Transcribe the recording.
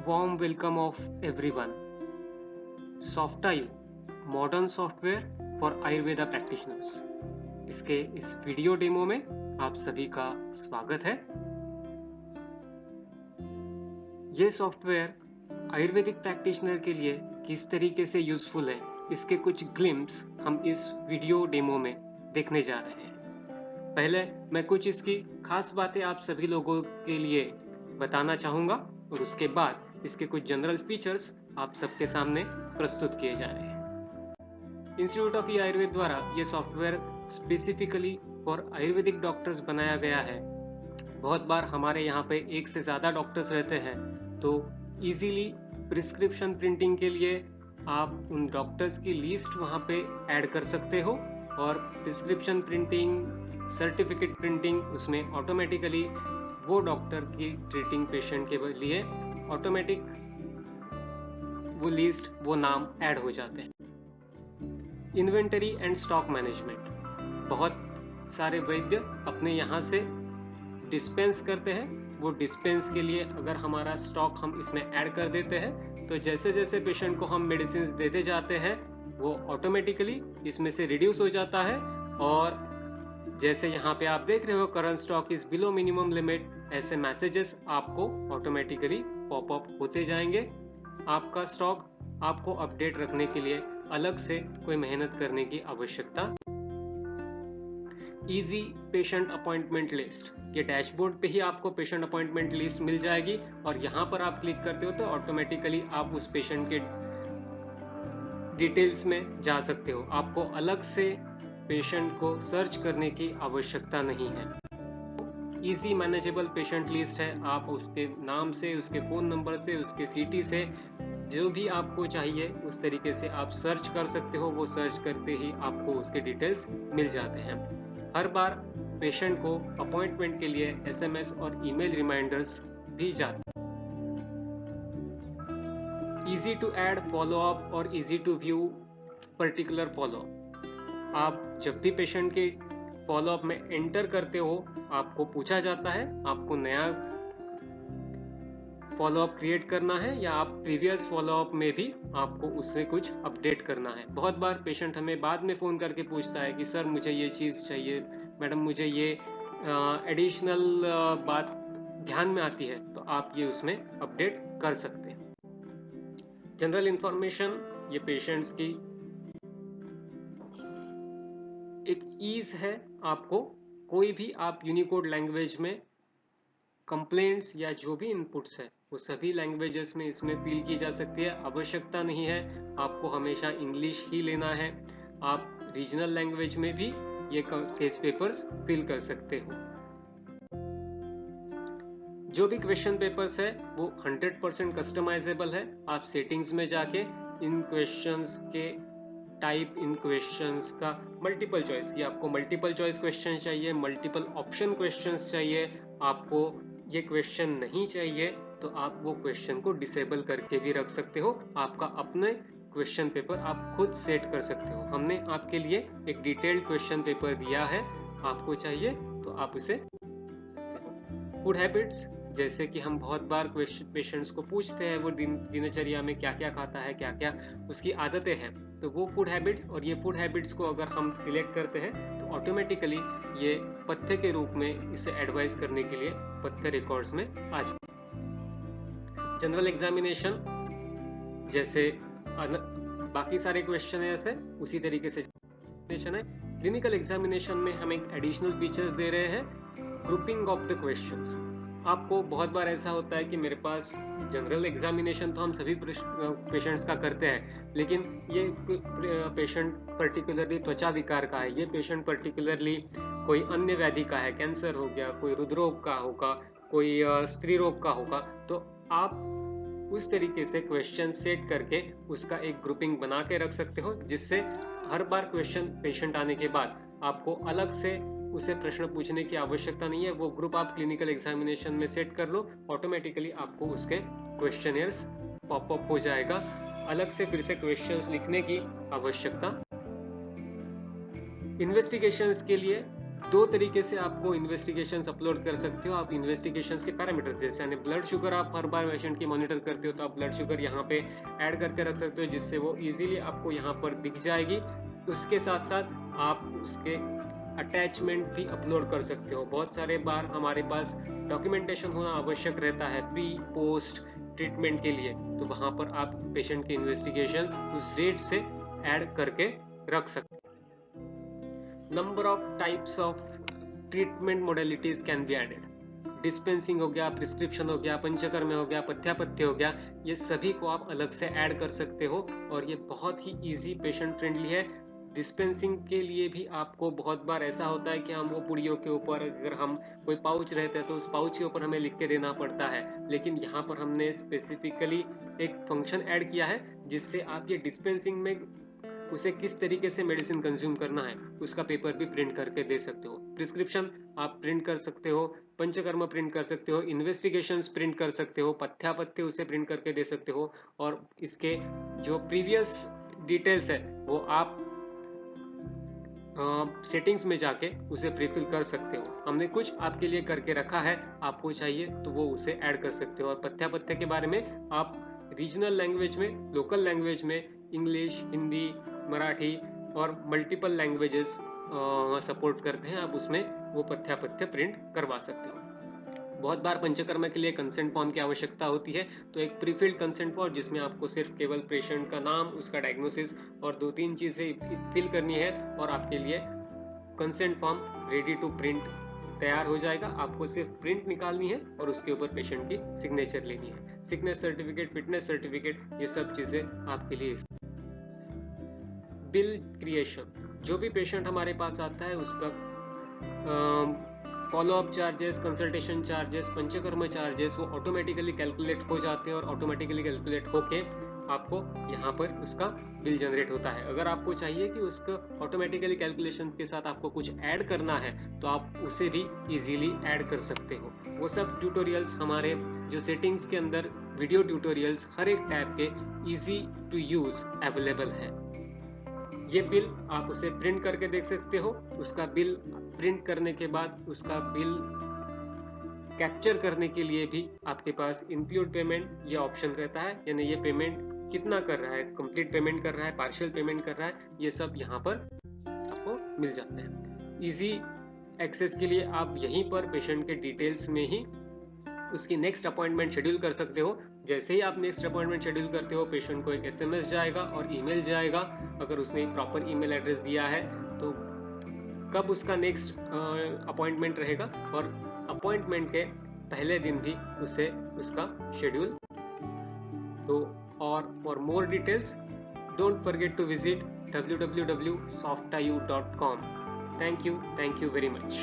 Warm welcome of everyone. Softayu, modern software for Ayurveda practitioners. इसके इस video demo में आप सभी का स्वागत है। ये सॉफ्टवेयर आयुर्वेदिक प्रैक्टिशनर के लिए किस तरीके से यूजफुल है, इसके कुछ ग्लिम्स हम इस वीडियो डेमो में देखने जा रहे हैं। पहले मैं कुछ इसकी खास बातें आप सभी लोगों के लिए बताना चाहूँगा और उसके बाद इसके कुछ जनरल फीचर्स आप सबके सामने प्रस्तुत किए जा रहे हैं। इंस्टीट्यूट ऑफ ई आयुर्वेद द्वारा ये software specifically for Ayurvedic doctors बनाया गया है। बहुत बार हमारे यहाँ पे एक से ज़्यादा डॉक्टर्स रहते हैं, तो इजीली प्रिस्क्रिप्शन प्रिंटिंग के लिए आप उन डॉक्टर्स की लिस्ट वहाँ पे ऐड कर सकते हो और प्रिस्क्रिप्शन प्रिंटिंग, सर्टिफिकेट प्रिंटिंग, उसमें ऑटोमेटिकली वो डॉक्टर की ट्रीटिंग पेशेंट के लिए ऑटोमेटिक वो लिस्ट, वो नाम ऐड हो जाते हैं। इन्वेंटरी एंड स्टॉक मैनेजमेंट, बहुत सारे वैद्य अपने यहाँ से डिस्पेंस करते हैं। वो डिस्पेंस के लिए अगर हमारा स्टॉक हम इसमें ऐड कर देते हैं तो जैसे जैसे पेशेंट को हम मेडिसिन देते जाते हैं वो ऑटोमेटिकली इसमें से रिड्यूस हो जाता है। और जैसे यहाँ पे आप देख रहे हो current stock is below minimum limit, ऐसे मैसेजेस आपको ऑटोमेटिकली पॉपअप होते जाएंगे। आपका स्टॉक आपको अपडेट रखने के लिए अलग से कोई मेहनत करने की आवश्यकता। इजी पेशेंट अपॉइंटमेंट लिस्ट, ये डैशबोर्ड पे ही आपको पेशेंट अपॉइंटमेंट लिस्ट मिल जाएगी और यहाँ पर आप क्लिक करते हो तो ऑटोमेटिकली आप उस पेशेंट के डिटेल्स में जा सकते हो। आपको अलग से पेशेंट को सर्च करने की आवश्यकता नहीं है। इजी मैनेजेबल पेशेंट लिस्ट है, आप उसके नाम से, उसके फ़ोन नंबर से, उसके सिटी से जो भी आपको चाहिए उस तरीके से आप सर्च कर सकते हो। वो सर्च करते ही आपको उसके डिटेल्स मिल जाते हैं। हर बार पेशेंट को अपॉइंटमेंट के लिए SMS और ईमेल रिमाइंडर्स दी जाती हैं। इजी टू ऐड फॉलोअप और easy to view particular follow up, आप जब भी पेशेंट के फॉलोअप में एंटर करते हो आपको पूछा जाता है आपको नया फॉलोअप क्रिएट करना है या आप प्रीवियस फॉलोअप में भी आपको उससे कुछ अपडेट करना है। बहुत बार पेशेंट हमें बाद में फ़ोन करके पूछता है कि सर मुझे ये चीज़ चाहिए, मैडम मुझे ये एडिशनल बात ध्यान में आती है, तो आप ये उसमें अपडेट कर सकते हैं। जनरल इंफॉर्मेशन, ये पेशेंट्स की एक ईज है। आपको कोई भी आप यूनिकोड लैंग्वेज में कंप्लेंट्स या जो भी इनपुट्स है वो सभी लैंग्वेजेस में इसमें फिल की जा सकती है। आवश्यकता नहीं है आपको हमेशा इंग्लिश ही लेना है, आप रीजनल लैंग्वेज में भी ये केस पेपर्स फिल कर सकते हो। जो भी क्वेश्चन पेपर्स है वो 100% कस्टमाइजेबल है। आप सेटिंग्स में जाके इन क्वेश्चंस के टाइप, इन क्वेश्चंस का मल्टीपल चॉइस, ये आपको मल्टीपल चॉइस क्वेश्चन चाहिए, मल्टीपल ऑप्शन क्वेश्चंस चाहिए, आपको ये क्वेश्चन नहीं चाहिए तो आप वो क्वेश्चन को डिसेबल करके भी रख सकते हो। आपका अपने क्वेश्चन पेपर आप खुद सेट कर सकते हो। हमने आपके लिए एक डिटेल्ड क्वेश्चन पेपर दिया है, आपको चाहिए तो आप उसे। फूड हैबिट्स, जैसे कि हम बहुत बार पेशेंट्स को पूछते हैं वो दिनचर्या में क्या क्या खाता है, क्या क्या उसकी आदतें हैं, तो वो फूड हैबिट्स, और ये फूड हैबिट्स को अगर हम सिलेक्ट करते हैं तो ऑटोमेटिकली ये पथ्य के रूप में इसे एडवाइस करने के लिए पथ्य रिकॉर्ड्स में आ जाए। जनरल एग्जामिनेशन, जैसे बाकी सारे क्वेश्चन है ऐसे उसी तरीके से एग्जामिनेशन है। क्लिनिकल एग्जामिनेशन में हम एक एडिशनल फीचर्स दे रहे हैं, ग्रुपिंग ऑफ द क्वेश्चंस। आपको बहुत बार ऐसा होता है कि मेरे पास जनरल एग्जामिनेशन तो हम सभी पेशेंट्स का करते हैं, लेकिन ये पेशेंट पर्टिकुलरली त्वचा विकार का है, ये पेशेंट पर्टिकुलरली कोई अन्य व्याधि का है, कैंसर हो गया, कोई हृदरोग का होगा, कोई स्त्री रोग का होगा, तो आप उस तरीके से क्वेश्चन सेट करके उसका एक ग्रुपिंग बना के रख सकते हो, जिससे हर बार क्वेश्चन पेशेंट आने के बाद आपको अलग से उसे प्रश्न पूछने की आवश्यकता नहीं है। वो ग्रुप आप क्लिनिकल एग्जामिनेशन में सेट कर लो, ऑटोमेटिकली आपको उसके क्वेश्चनियर्स पॉपअप हो जाएगा, अलग से फिर से क्वेश्चंस लिखने की आवश्यकता। इन्वेस्टिगेशंस के लिए दो तरीके से आपको इन्वेस्टिगेशंस अपलोड कर सकते हो। आप इन्वेस्टिगेशंस के पैरामीटर जैसे यानी ब्लड शुगर आप हर बार पेशेंट की मॉनिटर करते हो तो आप ब्लड शुगर यहाँ पे ऐड करके रख सकते हो जिससे वो इजीली आपको यहाँ पर दिख जाएगी। उसके साथ साथ आप उसके अटैचमेंट भी अपलोड कर सकते हो। बहुत सारे बार हमारे पास डॉक्यूमेंटेशन होना आवश्यक रहता है प्री पोस्ट ट्रीटमेंट के लिए, तो वहाँ पर आप पेशेंट के इन्वेस्टिगेशंस उस डेट से ऐड करके रख सकते हो। Number of types of treatment modalities can be added. Dispensing हो गया, प्रिस्क्रिप्शन हो गया, पंचकर्म हो गया, पथ्यापथ्य हो गया, ये सभी को आप अलग से ऐड कर सकते हो और ये बहुत ही इजी पेशेंट फ्रेंडली है। डिस्पेंसिंग के लिए भी आपको बहुत बार ऐसा होता है कि हम वो पुड़ियों के ऊपर अगर हम कोई पाउच रहता है तो उस पाउच के ऊपर हमें लिख के देना पड़ता है, लेकिन यहाँ पर हमने स्पेसिफिकली एक फंक्शन ऐड किया है जिससे आप ये डिस्पेंसिंग में उसे किस तरीके से मेडिसिन कंज्यूम करना है उसका पेपर भी प्रिंट करके दे सकते हो। प्रिस्क्रिप्शन आप प्रिंट कर सकते हो, पंचकर्म प्रिंट कर सकते हो, इन्वेस्टिगेशंस प्रिंट कर सकते हो, पथ्यापथ्य उसे प्रिंट करके दे सकते हो और इसके जो प्रीवियस डिटेल्स है वो आप सेटिंग्स में जाके उसे प्रीफिल कर सकते हो। हमने कुछ आपके लिए करके रखा है, आपको चाहिए तो वो उसे ऐड कर सकते हो। और पथ्यापथ्य के बारे में आप रीजनल लैंग्वेज में, लोकल लैंग्वेज में, इंग्लिश, हिंदी, मराठी और मल्टीपल लैंग्वेजेस सपोर्ट करते हैं, आप उसमें वो पथ्यापथ्य प्रिंट करवा सकते हो। बहुत बार पंचकर्म के लिए कंसेंट फॉर्म की आवश्यकता होती है, तो एक प्रीफिल्ड कंसेंट फॉर्म जिसमें आपको सिर्फ केवल पेशेंट का नाम, उसका डायग्नोसिस और 2-3 चीज़ें फिल करनी है और आपके लिए consent form ready to print तैयार हो जाएगा। आपको सिर्फ प्रिंट निकालनी है और उसके ऊपर पेशेंट की सिग्नेचर लेनी है। सिकनेस सर्टिफिकेट, फिटनेस सर्टिफिकेट, ये सब चीज़ें आपके लिए। बिल क्रिएशन, जो भी पेशेंट हमारे पास आता है उसका follow up charges, consultation charges, panchakarma charges वो ऑटोमेटिकली कैलकुलेट हो जाते हैं और ऑटोमेटिकली कैलकुलेट होके आपको यहाँ पर उसका बिल जनरेट होता है। अगर आपको चाहिए कि उसका ऑटोमेटिकली कैलकुलेशन के साथ आपको कुछ ऐड करना है तो आप उसे भी इजीली ऐड कर सकते हो। वो सब ट्यूटोरियल्स हमारे जो सेटिंग्स के अंदर वीडियो ट्यूटोरियल्स हर एक टाइप के इजी टू यूज अवेलेबल है। ये बिल आप उसे प्रिंट करके देख सकते हो। उसका बिल प्रिंट करने के बाद उसका बिल कैप्चर करने के लिए भी आपके पास इंक्लूड पेमेंट ये ऑप्शन रहता है, यानी ये पेमेंट कितना कर रहा है, कंप्लीट पेमेंट कर रहा है, पार्शियल पेमेंट कर रहा है, ये सब यहाँ पर आपको मिल जाते हैं। इजी एक्सेस के लिए आप यहीं पर पेशेंट के डिटेल्स में ही उसकी नेक्स्ट अपॉइंटमेंट शेड्यूल कर सकते हो। जैसे ही आप नेक्स्ट अपॉइंटमेंट शेड्यूल करते हो पेशेंट को एक SMS जाएगा और ईमेल जाएगा। अगर उसने प्रॉपर ईमेल एड्रेस दिया है तो कब उसका नेक्स्ट अपॉइंटमेंट रहेगा और अपॉइंटमेंट के पहले दिन भी उसे उसका शेड्यूल। तो और for more details don't forget to visit www.softayu.com। Thank you very much.